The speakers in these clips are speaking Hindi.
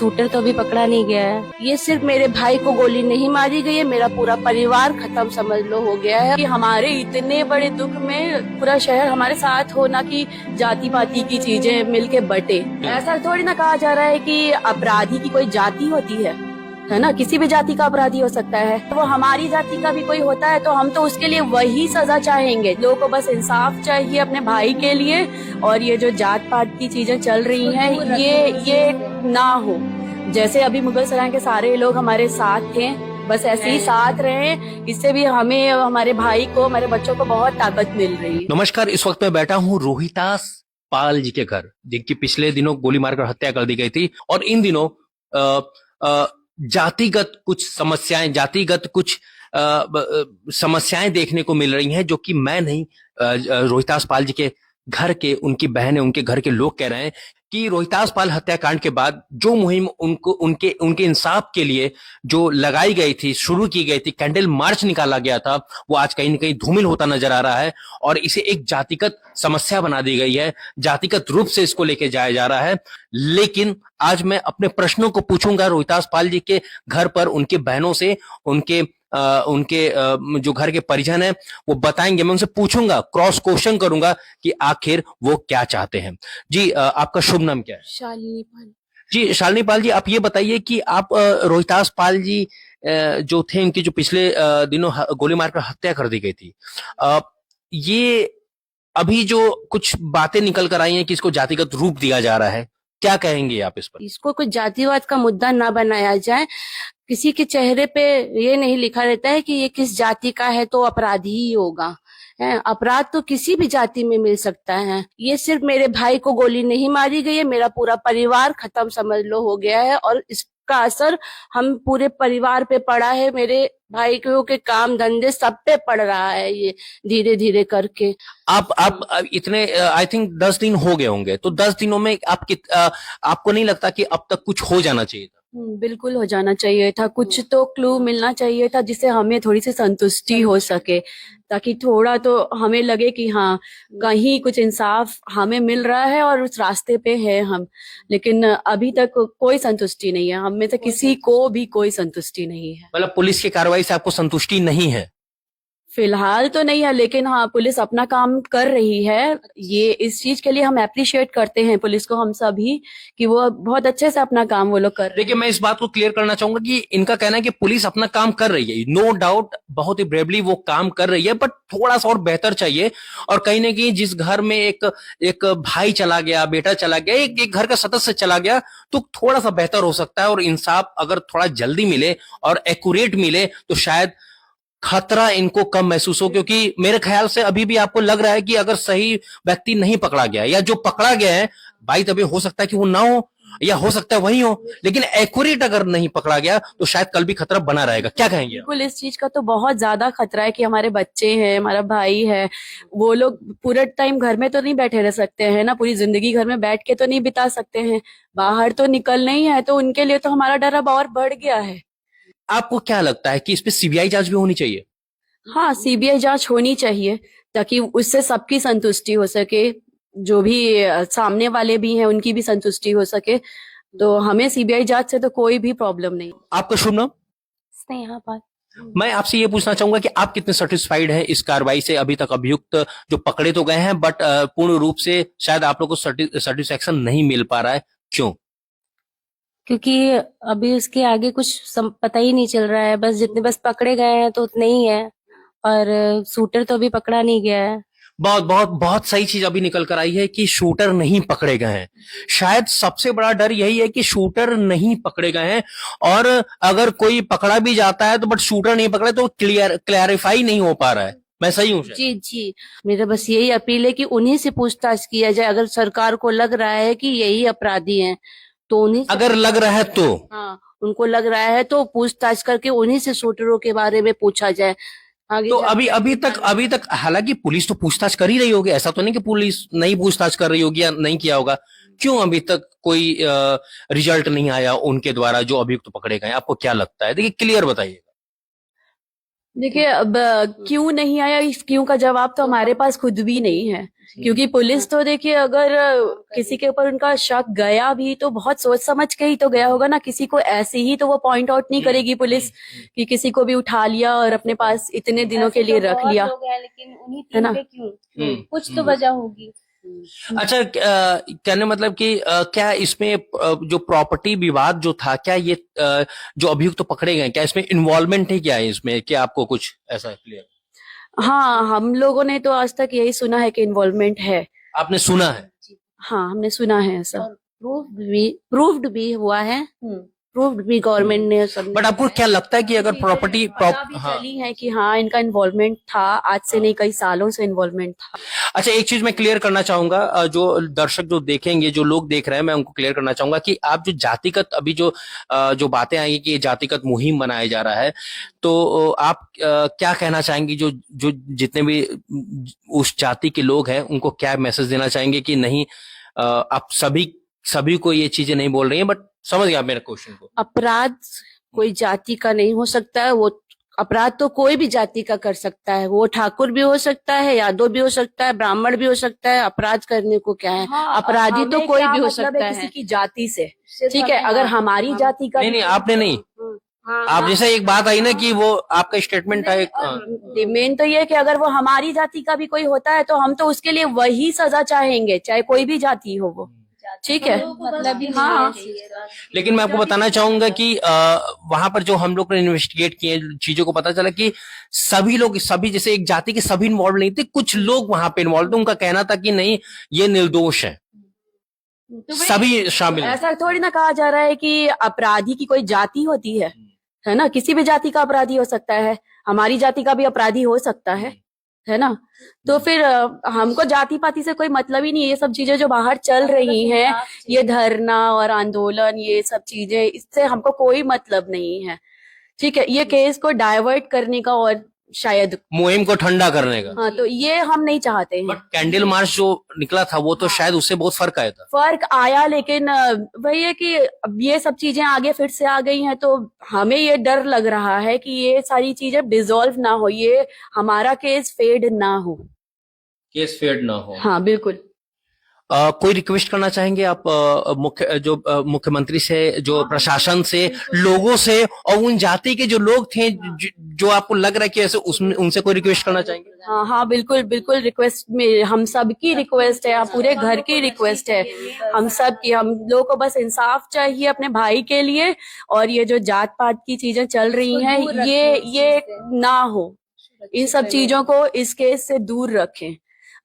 शूटर तो अभी पकड़ा नहीं गया है। ये सिर्फ मेरे भाई को गोली नहीं मारी गई है, मेरा पूरा परिवार खत्म समझ लो हो गया है। कि हमारे इतने बड़े दुख में पूरा शहर हमारे साथ हो, ना कि जाति पाति की चीजें मिलके बटे। ऐसा थोड़ी ना कहा जा रहा है कि अपराधी की कोई जाति होती है ना, किसी भी जाति का अपराधी हो सकता है। तो वो हमारी जाति का भी कोई होता है तो हम तो उसके लिए वही सजा चाहेंगे। लोगों को बस इंसाफ चाहिए अपने भाई के लिए, और ये जो जात पात की चीजें चल रही हैं ये ना हो। जैसे अभी मुगल सराय के सारे लोग हमारे साथ थे, बस ऐसे ही साथ रहे। इससे भी हमें, हमारे भाई को, हमारे बच्चों को बहुत ताकत मिल रही है। नमस्कार, इस वक्त मैं बैठा हूँ रोहितास पाल जी के घर, जिनकी पिछले दिनों गोली मारकर हत्या कर दी गई थी। और इन दिनों जातिगत कुछ समस्याएं, जातिगत कुछ समस्याएं देखने को मिल रही हैं, जो कि मैं नहीं, रोहितास पाल जी के घर के, उनकी बहन है, उनके घर के लोग कह रहे हैं कि रोहितास पाल हत्याकांड के बाद जो मुहिम उनके इंसाफ के लिए जो लगाई गई थी, शुरू की गई थी, कैंडल मार्च निकाला गया था, वो आज कहीं न कहीं धूमिल होता नजर आ रहा है। और इसे एक जातिगत समस्या बना दी गई है, जातिगत रूप से इसको लेके जाया जा रहा है। लेकिन आज मैं अपने प्रश्नों को पूछूंगा रोहितास पाल जी के घर पर, उनके बहनों से, उनके जो घर के परिजन है वो बताएंगे। मैं उनसे पूछूंगा, क्रॉस क्वेश्चन करूंगा कि आखिर वो क्या चाहते हैं। जी, आपका शुभ नाम क्या है? शालिनी पाल। जी शालिनी पाल जी, आप ये बताइए कि आप रोहितास पाल जी जो थे, इनकी जो पिछले दिनों गोली मारकर हत्या कर दी गई थी, ये अभी जो कुछ बातें निकल कर आई हैं कि इसको जातिगत रूप दिया जा रहा है, क्या कहेंगे आप इस पर? इसको कुछ जातिवाद का मुद्दा ना बनाया जाए। किसी के चेहरे पे ये नहीं लिखा रहता है कि ये किस जाति का है तो अपराधी ही होगा। अपराध तो किसी भी जाति में मिल सकता है। ये सिर्फ मेरे भाई को गोली नहीं मारी गई है, मेरा पूरा परिवार खत्म समझ लो हो गया है, और इसका असर हम पूरे परिवार पे पड़ा है। मेरे भाई के काम धंधे सब पे पड़ रहा है ये धीरे धीरे करके। आप इतने, आई थिंक 10 दिन हो गए होंगे, तो 10 दिनों में आपको नहीं लगता कि अब तक कुछ हो जाना चाहिए था? बिल्कुल हो जाना चाहिए था। कुछ तो क्लू मिलना चाहिए था जिससे हमें थोड़ी सी संतुष्टि हो सके, ताकि थोड़ा तो हमें लगे कि हाँ, कहीं कुछ इंसाफ हमें मिल रहा है और उस रास्ते पे है हम। लेकिन अभी तक कोई संतुष्टि नहीं है, हम में से किसी को भी कोई संतुष्टि नहीं है। मतलब पुलिस की कार्रवाई से आपको संतुष्टि नहीं है? फिलहाल तो नहीं है, लेकिन हाँ, पुलिस अपना काम कर रही है। ये इस चीज के लिए हम अप्रिशिएट करते हैं पुलिस को, हम सभी, कि वो बहुत अच्छे से अपना काम वो लोग कर रहे हैं। देखिए, मैं इस बात को क्लियर करना चाहूंगा कि इनका कहना है कि पुलिस अपना काम कर रही है, नो डाउट, बहुत ही ब्रेवली वो काम कर रही है, बट थोड़ा सा और बेहतर चाहिए। और कहीं ना कहीं जिस घर में एक भाई चला गया, बेटा चला गया, एक घर का सदस्य चला गया, तो थोड़ा सा बेहतर हो सकता है। और इंसाफ अगर थोड़ा जल्दी मिले और एक्यूरेट मिले तो शायद खतरा इनको कम महसूस हो। क्योंकि मेरे ख्याल से अभी भी आपको लग रहा है कि अगर सही व्यक्ति नहीं पकड़ा गया, या जो पकड़ा गया है, भाई तभी हो सकता है कि वो ना हो, या हो सकता है वही हो, लेकिन एक्यूरेट अगर नहीं पकड़ा गया तो शायद कल भी खतरा बना रहेगा। क्या कहेंगे? बिल्कुल, इस चीज का तो बहुत ज्यादा खतरा है कि हमारे बच्चे हैं, हमारा भाई है, वो लोग पूरे टाइम घर में तो नहीं बैठे रह सकते हैं ना, पूरी जिंदगी घर में बैठ के तो नहीं बिता सकते हैं, बाहर तो निकलना ही है। तो उनके लिए तो हमारा डर अब और बढ़ गया है। आपको क्या लगता है कि इस पे सीबीआई जांच भी होनी चाहिए? हाँ, सीबीआई जांच होनी चाहिए, ताकि उससे सबकी संतुष्टि हो सके, जो भी सामने वाले भी हैं उनकी भी संतुष्टि हो सके। तो हमें सीबीआई जांच से तो कोई भी प्रॉब्लम नहीं। आपका शुभ नाम? स्नेहा पाल। मैं आपसे ये पूछना चाहूंगा कि आप कितने सेटिस्फाइड हैं इस कार्रवाई से? अभी तक अभियुक्त जो पकड़े तो गए हैं, बट पूर्ण रूप से शायद आप लोग को सेटिस्फेक्शन नहीं मिल पा रहा है, क्यों? क्योंकि अभी उसके आगे कुछ पता ही नहीं चल रहा है। बस जितने बस पकड़े गए हैं तो उतने ही है, और शूटर तो अभी पकड़ा नहीं गया है। बहुत बहुत बहुत सही चीज अभी निकल कर आई है कि शूटर नहीं पकड़े गए हैं। शायद सबसे बड़ा डर यही है कि शूटर नहीं पकड़े गए हैं, और अगर कोई पकड़ा भी जाता है तो बट शूटर नहीं पकड़े तो क्लियरिफाई नहीं हो पा रहा है। मैं सही हूँ? जी जी, मेरा बस यही अपील है कि उन्हीं से पूछताछ किया जाए। अगर सरकार को लग रहा है कि यही अपराधी हैं तो उन्हीं से, अगर लग रहा है तो, हाँ, उनको लग रहा है तो पूछताछ करके उन्हीं से शूटरों के बारे में पूछा जाए। आगे तो अभी तक हालांकि पुलिस तो पूछताछ कर ही रही होगी, ऐसा तो नहीं कि पुलिस नहीं पूछताछ कर रही होगी या नहीं किया होगा। क्यों अभी तक कोई रिजल्ट नहीं आया उनके द्वारा जो अभियुक्त पकड़े गए? आपको क्या लगता है? देखिए, क्लियर बताइएगा। देखिए अब क्यों नहीं आया, इस क्यों का जवाब तो हमारे पास खुद भी नहीं है। क्योंकि पुलिस तो देखिए अगर किसी के ऊपर उनका शक गया भी तो बहुत सोच समझ के ही तो गया होगा ना, किसी को ऐसे ही तो वो पॉइंट आउट नहीं करेगी पुलिस कि किसी को भी उठा लिया और अपने पास इतने दिनों के लिए रख लिया, लेकिन उन्हीं है ना। तीन पे क्यों? कुछ तो वजह होगी। अच्छा, कहने मतलब कि क्या इसमें जो प्रॉपर्टी विवाद जो था, क्या ये जो अभियुक्त तो पकड़े गए, क्या इसमें इन्वॉल्वमेंट है, क्या है इसमें, क्या आपको कुछ ऐसा क्लियर? हाँ, हम लोगों ने तो आज तक यही सुना है कि इन्वॉल्वमेंट है। आपने सुना है? हाँ, हमने सुना है ऐसा, प्रूव्ड भी हुआ है, प्रूव्ड भी गवर्नमेंट ने सब। बट आपको क्या लगता है कि अगर प्रॉपर्टी पता भी चली है कि हाँ इनका इन्वॉल्वमेंट था, आज से नहीं कई सालों से इन्वॉल्वमेंट था। अच्छा, एक चीज मैं क्लियर करना चाहूंगा, जो दर्शक जो देखेंगे, जो लोग देख रहे हैं, मैं उनको क्लियर करना चाहूंगा कि आप जो जातिगत अभी जो बातें आई कि ये जातिगत मुहिम बनाया जा रहा है, तो आप क्या कहना चाहेंगे, जो जो जितने भी उस जाति के लोग हैं उनको क्या मैसेज देना चाहेंगे कि नहीं, आप सभी को ये चीजें नहीं बोल रही हैं, बट समझ गया मेरे क्वेश्चन को। अपराध कोई जाति का नहीं हो सकता है, वो अपराध तो कोई भी जाति का कर सकता है, वो ठाकुर भी हो सकता है, यादव भी हो सकता है, ब्राह्मण भी हो सकता है। अपराध करने को क्या है, अपराधी तो कोई भी हो सकता है किसी की जाति से, ठीक है। अगर हमारी जाति का नहीं, आपने नहीं, आप जैसे एक बात आई ना कि वो आपका स्टेटमेंट था एक, मेन तो ये है कि अगर वो हमारी जाति का भी कोई होता है तो हम तो उसके लिए वही सजा चाहेंगे, चाहे कोई भी जाति हो वो, ठीक है। मतलब ही हाँ, लेकिन मैं आपको बताना चाहूंगा कि वहां पर जो हम लोग ने इन्वेस्टिगेट किए चीजों को पता चला कि सभी जैसे एक जाति के सभी इन्वॉल्व नहीं थे, कुछ लोग वहां पे इन्वॉल्व थे, उनका कहना था कि नहीं ये निर्दोष है, सभी शामिल हैं। ऐसा थोड़ी ना कहा जा रहा है कि अपराधी की कोई जाति होती है ना, किसी भी जाति का अपराधी हो सकता है, हमारी जाति का भी अपराधी हो सकता है ना। तो फिर हमको जाति पाति से कोई मतलब ही नहीं है। ये सब चीजें जो बाहर चल रही हैं, ये धरना और आंदोलन, ये सब चीजें, इससे हमको कोई मतलब नहीं है, ठीक है। ये केस को डाइवर्ट करने का और शायद मुहिम को ठंडा करने का, हाँ, तो ये हम नहीं चाहते हैं। बट कैंडल मार्च जो निकला था वो तो शायद उससे बहुत फर्क आया था। फर्क आया, लेकिन वही है कि अब ये सब चीजें आगे फिर से आ गई हैं, तो हमें ये डर लग रहा है कि ये सारी चीजें डिसॉल्व ना हो, ये हमारा केस फेड ना हो, केस फेड ना हो। हाँ बिल्कुल। कोई रिक्वेस्ट करना चाहेंगे आप मुख्यमंत्री से, जो प्रशासन से, लोगों से, और उन जाति के जो लोग थे जो आपको लग रहा है कि ऐसे उनसे कोई रिक्वेस्ट करना चाहेंगे? हाँ बिल्कुल बिल्कुल, रिक्वेस्ट में हम सब की रिक्वेस्ट है, पूरे घर की रिक्वेस्ट है, हम सब की। हम लोग को बस इंसाफ चाहिए अपने भाई के लिए, और ये जो जात पात की चीजें चल रही हैं ये ना हो, इन सब चीजों को इस केस से दूर रखें।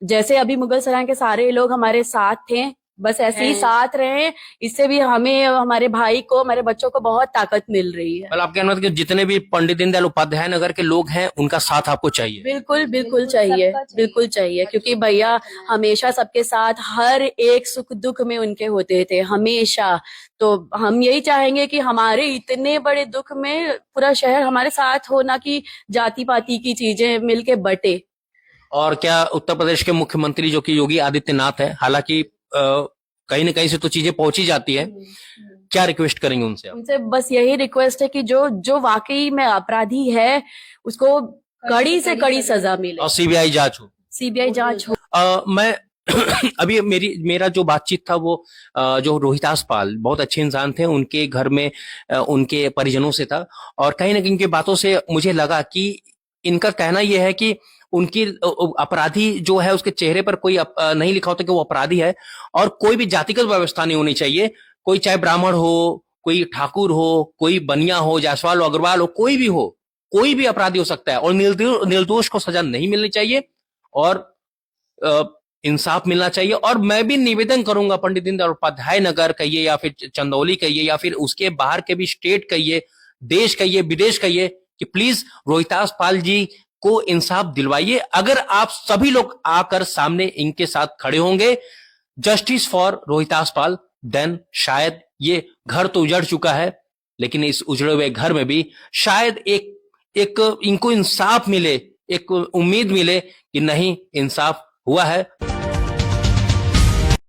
जैसे अभी मुगल सराय के सारे लोग हमारे साथ थे, बस ऐसे ही साथ रहे, इससे भी हमें, हमारे भाई को, हमारे बच्चों को बहुत ताकत मिल रही है। मतलब आपके अनुमति कि जितने भी पंडित दीनदयाल उपाध्याय नगर के लोग हैं उनका साथ आपको चाहिए? बिल्कुल बिल्कुल चाहिए, बिल्कुल चाहिए, क्योंकि भैया हमेशा सबके साथ, हर एक सुख दुख में उनके होते थे हमेशा। तो हम यही चाहेंगे कि हमारे इतने बड़े दुख में पूरा शहर हमारे साथ हो, ना कि जाति पाति की चीजें मिलके बटे। और क्या उत्तर प्रदेश के मुख्यमंत्री जो कि योगी आदित्यनाथ है, हालांकि कहीं न कहीं से तो चीजें पहुंची जाती है, क्या रिक्वेस्ट करेंगे उनसे आप? उनसे बस यही रिक्वेस्ट है कि जो वाकई में अपराधी है उसको कड़ी से कड़ी सजा मिले और सीबीआई जांच हो। सीबीआई जांच हो। मैं अभी मेरा जो बातचीत था वो जो रोहितास पाल बहुत अच्छे इंसान थे, उनके घर में उनके परिजनों से था, और कहीं ना कहीं इनकी बातों से मुझे लगा कि इनका कहना यह है कि उनकी अपराधी जो है उसके चेहरे पर कोई नहीं लिखा होता कि वो अपराधी है, और कोई भी जातिगत व्यवस्था नहीं होनी चाहिए। कोई चाहे ब्राह्मण हो, कोई ठाकुर हो, कोई बनिया हो, जायसवाल हो, अग्रवाल हो, कोई भी हो, कोई भी अपराधी हो सकता है, और निर्दोष को सजा नहीं मिलनी चाहिए, और इंसाफ मिलना चाहिए। और मैं भी निवेदन करूंगा, पंडित दीनदयाल उपाध्याय नगर कहिए या फिर चंदौली कहिए या फिर उसके बाहर के भी स्टेट कहिए, देश कहिए, विदेश कहिए, कि प्लीज रोहितास पाल जी को इंसाफ दिलवाइए। अगर आप सभी लोग आकर सामने इनके साथ खड़े होंगे, justice for Rohitas Pal, then शायद ये घर तो उजड़ चुका है, लेकिन इस उजड़े हुए घर में भी शायद एक इनको इंसाफ मिले, एक उम्मीद मिले कि नहीं, इंसाफ हुआ है।